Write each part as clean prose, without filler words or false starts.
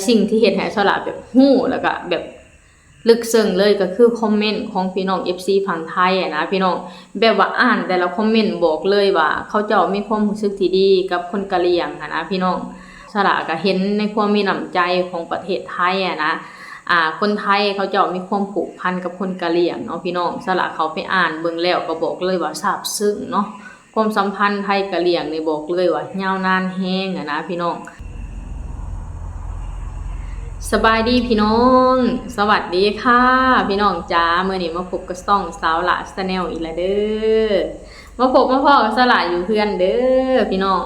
สิ่งที่เห็นให้สละแบบหู้แล้วก็แบบลึกซึ้งเลยก็คือคอมเมนต์ของพี่น้อง FC ฝั่งไทยนะพี่น้องแบบว่าอ่านแต่ละคอมเมนต์บอกเลยว่าเขาเจ้ามีความรู้สึกที่ดีกับคนกะเหรี่ยงนะพี่น้องสละก็เห็นในความมีน้ำใจของประเทศไทยนะคนไทยเขาเจ้ามีความผูกพันกับคนกะเหรี่ยงเนาะพี่น้องสละเขาไปอ่านเบิ่งแล้วก็บอกเลยว่าซาบซึ้งเนาะความสัมพันธ์ไทยกะเหรี่ยงนี่บอกเลยว่ายาวนานแฮงนะพี่น้องสบายดีพี่น้องสวัสดีค่ะพี่น้องจ้าเมื่อนี้มาพบกับซ่องสาวละชาแนลอีกแล้วเด้อมาพบมาพ่อกับสละอยู่เพื่อนเด้อพี่น้อง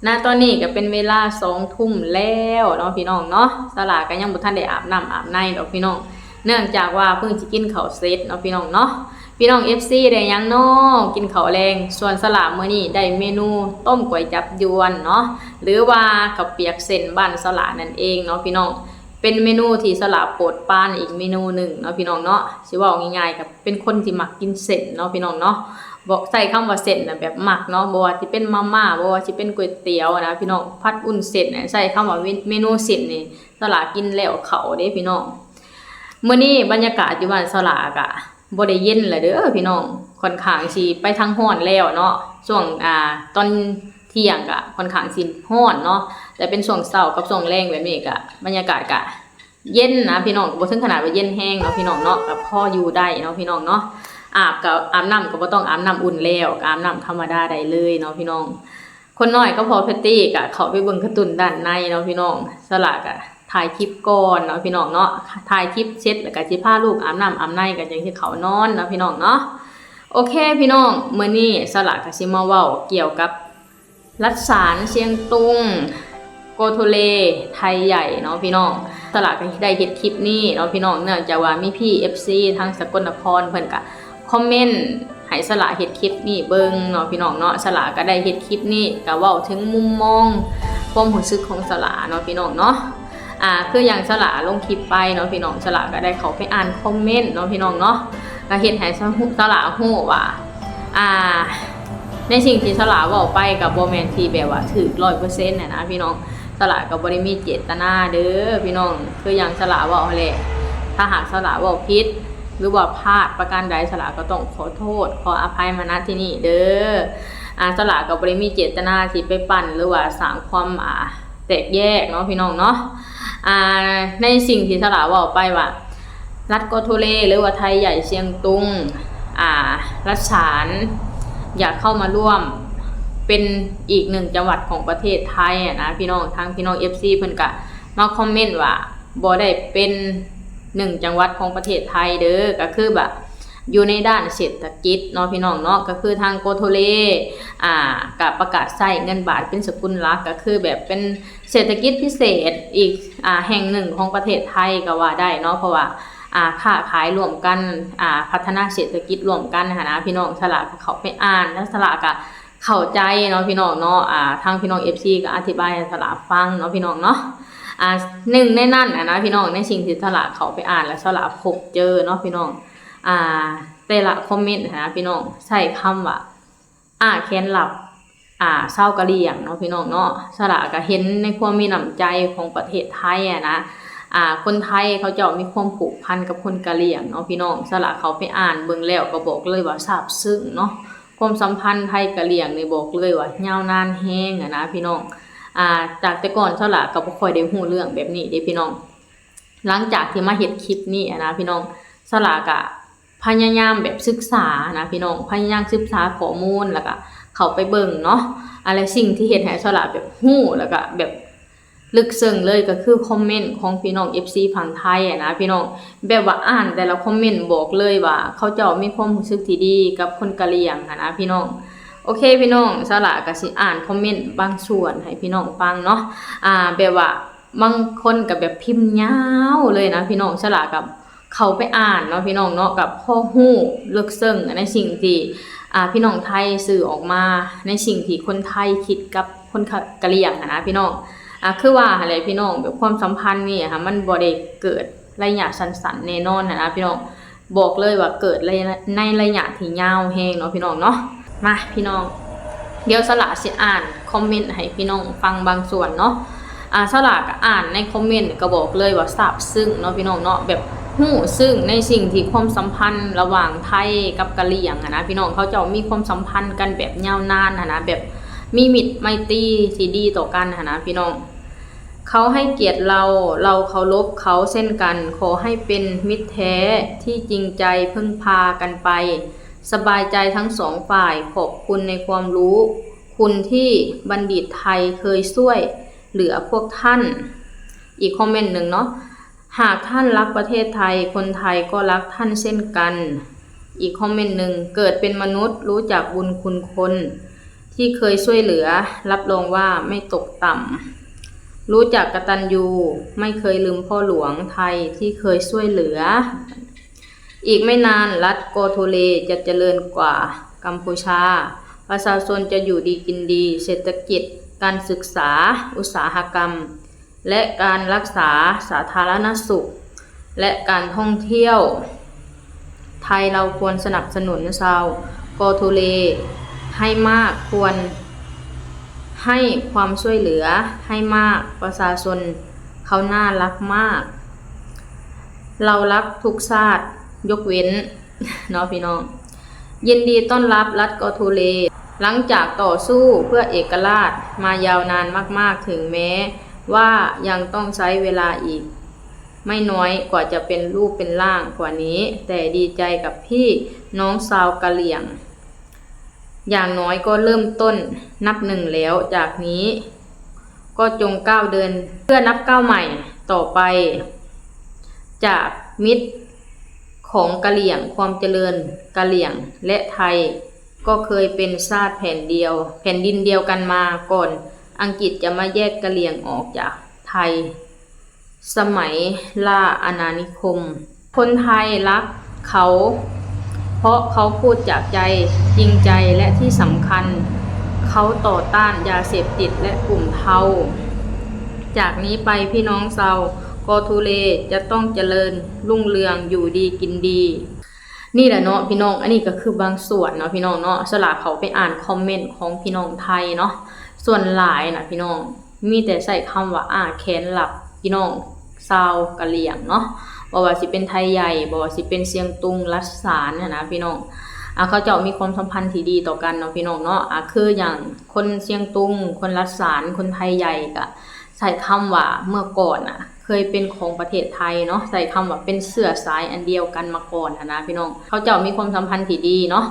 ณตอนนี้ก็เป็นเวลา20:00 นแล้วเนาะพี่น้องเนาะสละก็ยังบ่ทันได้อาบน้ำอาบในดอกพี่น้องเนื่องจากว่าเพิ่งสิกินข้าวเสร็จเนาะพี่น้องเนาะพี่น้อง FC ได้ยังเนาะกินข้าวแรงส่วนสละมื้อนี้ได้เมนูต้มก๋วยจับยวนเนาะหรือว่าข้าวเปียกเส้นบ้านสละนั่นเองเนาะพี่น้องเป็นเมนูที่สละโปรดปรานอีกเมนูหนึ่งเนาะพี่น้องเนาะสิว่าง่ายๆกับเป็นคนที่มักกินเส้นเนาะพี่น้องเนาะบอกใส่คำว่าเส้นนะแบบมักเนาะบ่ว่าสิเป็นมาม่าบ่ว่าสิเป็นก๋วยเตี๋ยวนะพี่น้องผัดอุ่นเส้นใส่คำว่าเมนูเส้นนี่สละกินแล้วเขาเด้พี่น้องมื้อนี้บรรยากาศอยู่บ้านสละก็บ่ได้เย็นแล้วเด้อพี่น้องค่อนข้างสิไปทางร้อนแล้วเนาะช่วงตอนเที่ยงก็ค่อนข้างสิร้อนเนาะแต่เป็นช่วงเช้ากับช่วงแลงแบบนี้ก็บรรยากาศก็เย็นนะพี่น้องบ่ถึงขนาดว่าเย็นแห้งเนาะพี่น้องเนาะก็พออยู่ได้เนาะพี่น้องเนาะอาบน้ำก็บ่ต้องอาบน้ำอุ่นแล้วอาบน้ำธรรมดาได้เลยเนาะพี่น้องคนน้อยก็พอแพตตี้ก็เข้าไปเบิ่งการ์ตูนด้านในเนาะพี่น้องสละก็ถ่ายคลิปก่อนเนาะพี่น้องเนาะถ่ายคลิปเสร็จแล้วก็สิพาลูกอาบน้ำอาบในก็จังสิเข้านอนเนาะพี่น้องเนาะโอเคพี่น้องมื้อนี้สละก็สิมาเว้าเกี่ยวกับรัฐสารเชียงตุงโกโทเลไทยใหญ่เนาะพี่น้องสละก็ได้เฮ็ดคลิปนี้เนาะพี่น้องเนื่องจากว่ามีพี่ FC ทางสกลนครเพิ่นก็คอมเมนต์ให้สละเฮ็ดคลิปนี้เบิ่งเนาะพี่น้องเนาะสละก็ได้เฮ็ดคลิปนี้ก็เว้าถึงมุมมองความรู้สึกของสละเนาะพี่น้องเนาะคืออย่างสละลงคลิปไปเนาะพี่น้องสละก็ได้เข้าไปอ่านคอมเมนต์เนาะพี่น้องเนาะก็เฮ็ดให้สละฮู้ว่าในสิ่งที่สละเว้าไปก็บ่แม่นที่แบบว่าถูก 100% นะพี่น้องสละก็บ่ได้มีเจตนาเด้อพี่น้องคืออย่างสละเว้าแหละถ้าหากสละเว้าผิดหรือว่าพลาดประการใดสละก็ต้องขอโทษขออภัยมาณที่นี่เด้อสละก็บ่ได้มีเจตนาที่ไปปั่นหรือว่าสร้างความแตกแยกเนาะพี่น้องเนาะในสิ่งที่สละเว้าไปว่ารัฐโกโทเลหรือว่าไทยใหญ่เชียงตุงรัฐฉานอยากเข้ามาร่วมเป็นอีกหนึ่งจังหวัดของประเทศไทยนะพี่น้องทางพี่น้อง FC เพิ่นก็มาคอมเมนต์ว่าบ่ได้เป็นหนึ่งจังหวัดของประเทศไทยเด้อก็คือแบบอยู่ในด้านเศรษฐกิจเนาะพี่น้องเนาะก็คือทางโกโทเลกับประกาศใช้เงินบาทเป็นสกุลหลักก็คือแบบเป็นเศรษฐกิจพิเศษอีกแห่งหนึ่งของประเทศไทยก็ว่าได้เนาะเพราะว่าค้าขายร่วมกันพัฒนาเศรษฐกิจร่วมกันนะพี่น้องสละเขาไปอ่านแล้วสละก็เข้าใจเนาะพี่น้องเนาะทางพี่น้อง FC ก็อธิบายให้สละฟังเนาะพี่น้องเนาะหนึ่งในนั้นนะพี่น้องในสิ่งที่สละเขาไปอ่านแล้วสละพบเจอเนาะพี่น้องแต่ละคอมเมนต์นะพี่น้องใช้คำว่าแค้นหลับเศร้ากะเหรี่ยงเนาะพี่น้องเนาะสละก็เห็นในความมีน้ำใจของประเทศไทยนะคนไทยเขาเจ้ามีความผูกพันกับคนกะเหรี่ยงเนาะพี่น้องสละเขาไปอ่านเบิ่งแล้วก็บอกเลยว่าซาบซึ้งเนาะความสัมพันธ์ไทยกะเหรี่ยงนี่บอกเลยว่ายาวนานแฮงนะพี่น้องจากแต่ก่อนสละก็บ่ค่อยได้ฮู้เรื่องแบบนี้เด้พี่น้องหลังจากที่มาเฮ็ดคลิปนี้นะพี่น้องสละก็พยายามแบบศึกษานะพี่น้องพยายามศึกษาข้อมูลแล้วก็เข้าไปเบิ่งเนาะอะไรสิ่งที่เฮ็ดให้สละแบบฮู้แล้วก็แบบลึกซึ้งเลยก็คือคอมเมนต์ของพี่น้อง FC ฝั่งไทยนะพี่น้องแบบว่าอ่านแต่ละคอมเมนต์บอกเลยว่าเขาเจ้ามีความรู้สึกที่ดีกับคนกะเหรี่ยงนะพี่น้องโอเคพี่น้องสละก็สิอ่านคอมเมนต์บางส่วนให้พี่น้องฟังเนาะแบบว่าบางคนก็แบบพิมพ์ยาวเลยนะพี่น้องสละกับเขาไปอ่านเนาะพี่น้องเนาะกับพ่อฮู้ลึกซึ้งในสิ่งที่พี่น้องไทยสื่อออกมาในสิ่งที่คนไทยคิดกับคนกะเหรี่ยงนะพี่น้องคือว่าอะไรพี่น้องแบบความสัมพันธ์นี่ค่ะมันบ่ได้เกิดระยะสั้นๆแน่นอนนะพี่น้องบอกเลยว่าเกิดในระยะที่ยาวแฮงเนาะพี่น้องเนาะมาพี่น้องเดี๋ยวสละสิอ่านคอมเมนต์ให้พี่น้องฟังบางส่วนเนาะ สลากอ่านในคอมเมนต์ก็บอกเลยว่าซาบซึ้งเนาะพี่น้องเนาะแบบหู้ซึ่งในสิ่งที่ความสัมพันธ์ระหว่างไทยกับกะเหรี่ยงนะพี่น้องเขาจะมีความสัมพันธ์กันแบบยาวนานนะแบบมีมิตรไมตรีที่ดีต่อกันนะพี่น้องเขาให้เกียรติเราเคารพเขาเช่นกันขอให้เป็นมิตรแท้ที่จริงใจพึ่งพากันไปสบายใจทั้งสองฝ่ายขอบคุณในความรู้คุณที่บัณฑิตไทยเคยช่วยเหลือพวกท่านอีกคอมเมนต์หนึ่งเนาะหากท่านรักประเทศไทยคนไทยก็รักท่านเช่นกันอีกคอมเมนต์หนึ่งเกิดเป็นมนุษย์รู้จักบุญคุณคนที่เคยช่วยเหลือรับรองว่าไม่ตกต่ำรู้จักกตัญญูไม่เคยลืมพ่อหลวงไทยที่เคยช่วยเหลืออีกไม่นานรัฐโกโทเลจะเจริญกว่ากัมพูชาประชาชนจะอยู่ดีกินดีเศรษฐกิจการศึกษาอุตสาหกรรมและการรักษาสาธารณสุขและการท่องเที่ยวไทยเราควรสนับสนุนชาวโกโทเลให้มากควรให้ความช่วยเหลือให้มากประชาชนเขาน่ารักมากเรารักทุกชาติยกเว้นเนาะพี่น้องยินดีต้อนรับรัฐโกโทเลหลังจากต่อสู้เพื่อเอกราชมายาวนานมากๆถึงแม้ว่ายังต้องใช้เวลาอีกไม่น้อยกว่าจะเป็นรูปเป็นร่างกว่านี้แต่ดีใจกับพี่น้องชาวกะเหรี่ยงอย่างน้อยก็เริ่มต้นนับหนึ่งแล้วจากนี้ก็จงก้าวเดินเพื่อนับก้าวใหม่ต่อไปจากมิตรของกะเหรี่ยงความเจริญกะเหรี่ยงและไทยก็เคยเป็นชาติแผ่นดินเดียวกันมาก่อนอังกฤษจะมาแยกกะเหรี่ยงออกจากไทยสมัยล่าอาณานิคมคนไทยรักเขาเพราะเขาพูดจากใจจริงใจและที่สำคัญเขาต่อต้านยาเสพติดและกลุ่มเทาจากนี้ไปพี่น้องชาวโกโทเลจะต้องเจริญรุ่งเรืองอยู่ดีกินดีนี่แหละเนาะพี่น้องอันนี้ก็คือบางส่วนเนาะพี่น้องเนาะสลาเขาไปอ่านคอมเมนต์ของพี่น้องไทยเนาะส่วนหลายนะพี่น้องมีแต่ใส่คำว่าแค้นหลับพี่น้องชาวกะเหรี่ยงเนาะบอกว่าสิเป็นไทยใหญ่บอกว่าสิเป็นเชียงตุงรัชสารเนี่ยนะพี่น้องเขาเจ้ามีความสัมพันธ์ที่ดีต่อกันเนาะพี่น้องเนาะคืออย่างคนเชียงตุงคนรัชสารคนไทยใหญ่ก็ใส่คำว่าเมื่อก่อนเคยเป็นของประเทศไทยเนาะใส่คำว่าเป็นเสื้อสายอันเดียวกันมาก่อนนะพี่น้องเขาเจ้ามีความสัมพันธ์ที่ดีเนาะ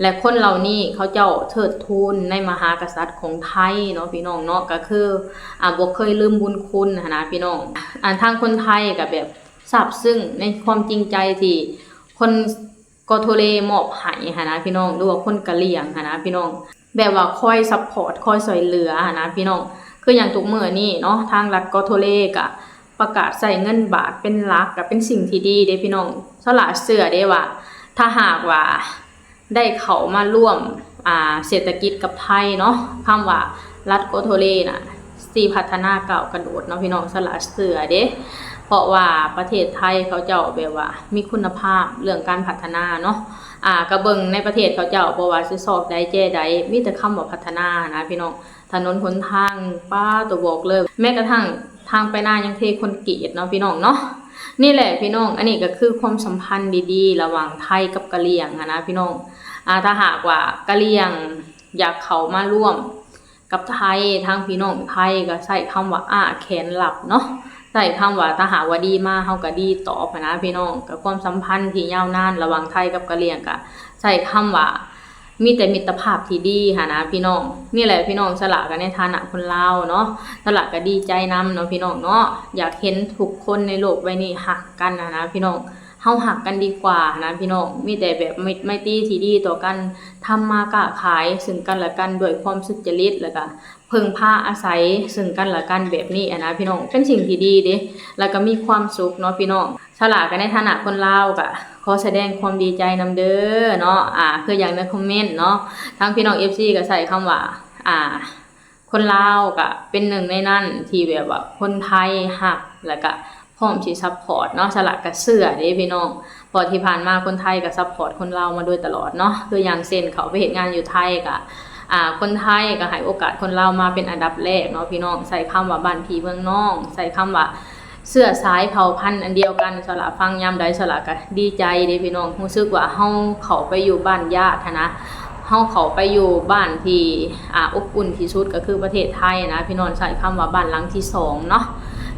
และคนเหล่านี้เขาเจ้าเทิดทูนในมหากษัตริย์ของไทยเนาะพี่น้องเนาะก็คือบ่เคยลืมบุญคุณนะพี่น้องทางคนไทยก็แบบซาบซึ้งในความจริงใจที่คนโกโทเลมอบให้นะพี่น้องหรือว่าคนกะเหรี่ยงนะพี่น้องแบบว่าคอยซัพพอร์ตคอยช่วยเหลือนะพี่น้องคืออย่างทุกมื้อนี้เนาะทางรัฐโกโทเลก็ประกาศใส่เงินบาทเป็นหลักก็เป็นสิ่งที่ดีเด้พี่น้องสละเสื้อได้ว่าถ้าหากว่าได้เขามาร่วมเศรษฐกิจกับไทยเนาะคำว่ารัฐโกโทเลสีพัฒนาเก่ากระโดดเนาะพี่น้องสละเสือเด้เพราะว่าประเทศไทยเขาเจ้าแบบว่ามีคุณภาพเรื่องการพัฒนาเนาะกระเบิงในประเทศเขาเจ้าบ่ว่าสิซอกใดแจ้ใดมีแต่คำว่าพัฒนานะพี่น้องถนนหนทางป้าตัวบอกเลยแม้กระทั่งทางไปหน้ายังเทคอนกรีตเนาะพี่น้องเนาะนี่แหละพี่น้องอันนี้ก็คือความสัมพันธ์ดีๆระหว่างไทยกับกะเหรี่ยงนะพี่น้องถ้าหากว่ากะเหรี่ยงอยากเข้ามาร่วมกับไทยทางพี่น้องไทยก็ใช้คำว่าแขนหลับเนาะใช้คำว่าถ้าหากว่าดีมาเฮาก็ดีตอบนะพี่น้องกับความสัมพันธ์ที่ยาวนานระหว่างไทยกับกะเหรี่ยงก็ใช้คำว่ามีแต่มิตรภาพที่ดีนะพี่น้องนี่แหละพี่น้องสละกันในฐานะคนลาวเนาะสละก็ดีใจนำเนาะพี่น้องเนาะอยากเห็นทุกคนในโลกใบนี้หักกันนะพี่น้องเฮาหักกันดีกว่านะพี่น้องมีแต่แบบไม่ตีที่ดีต่อกันทำมาค้าขายซึ่งกันและกันด้วยความสุจริตแล้วก็พึ่งพาอาศัยซึ่งกันและกันแบบนี้นะพี่น้องเป็นสิ่งที่ดีเด้แล้วก็มีความสุขเนาะพี่น้องสละกันในฐานะคนลาวก็ขอแสดงความดีใจนำเด้อเนาะคืออย่างในคอมเมนต์เนาะทั้งพี่น้อง FC ก็ใส่คำว่าคนลาวก็เป็นหนึ่งในนั้นที่แบบว่าคนไทยหักแล้วก็พร้อมที่ซัพพอร์ตเนาะสละกับเสื้อเด้พี่น้องพอที่ผ่านมาคนไทยก็ซัพพอร์ตคนลาวมาโดยตลอดเนาะคืออย่างเช่นเขาไปเฮ็ดงานอยู่ไทยก็ คนไทยก็ให้โอกาสคนลาวมาเป็นอันดับแรกเนาะพี่น้องใส่คำว่าบ้านพี่เมืองน้องใส่คำว่าเสื้อสายเผ่าพันธุ์อันเดียวกันสละฟังยามใดสละก็ดีใจเด้พี่น้องรู้สึกว่าเฮาเข้าไปอยู่บ้านญาตินะเฮาเข้าไปอยู่บ้านที่อบอุ่นที่สุดก็คือประเทศไทยนะพี่น้องใช้คำว่าบ้านหลังที่2เนาะ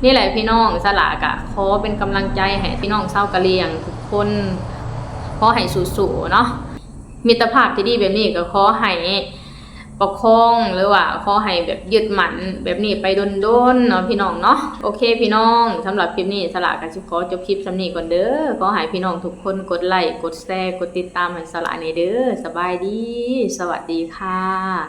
นี่แหละพี่น้องสละก็ขอเป็นกำลังใจให้พี่น้องชาวกะเหรี่ยงทุกคนขอให้สู้ๆเนาะมิตรภาพที่ดีแบบนี้ก็ขอให้ประคองหรือว่าขอให้แบบยึดมั่นแบบนี้ไปดนๆเนาะพี่น้องเนาะโอเคพี่น้องสำหรับคลิปนี้สละก็สิขอจบคลิปสำนี้ก่อนเด้อขอให้พี่น้องทุกคนกดไลค์กดแชร์กดติดตามให้สละในเด้อสบายดีสวัสดีค่ะ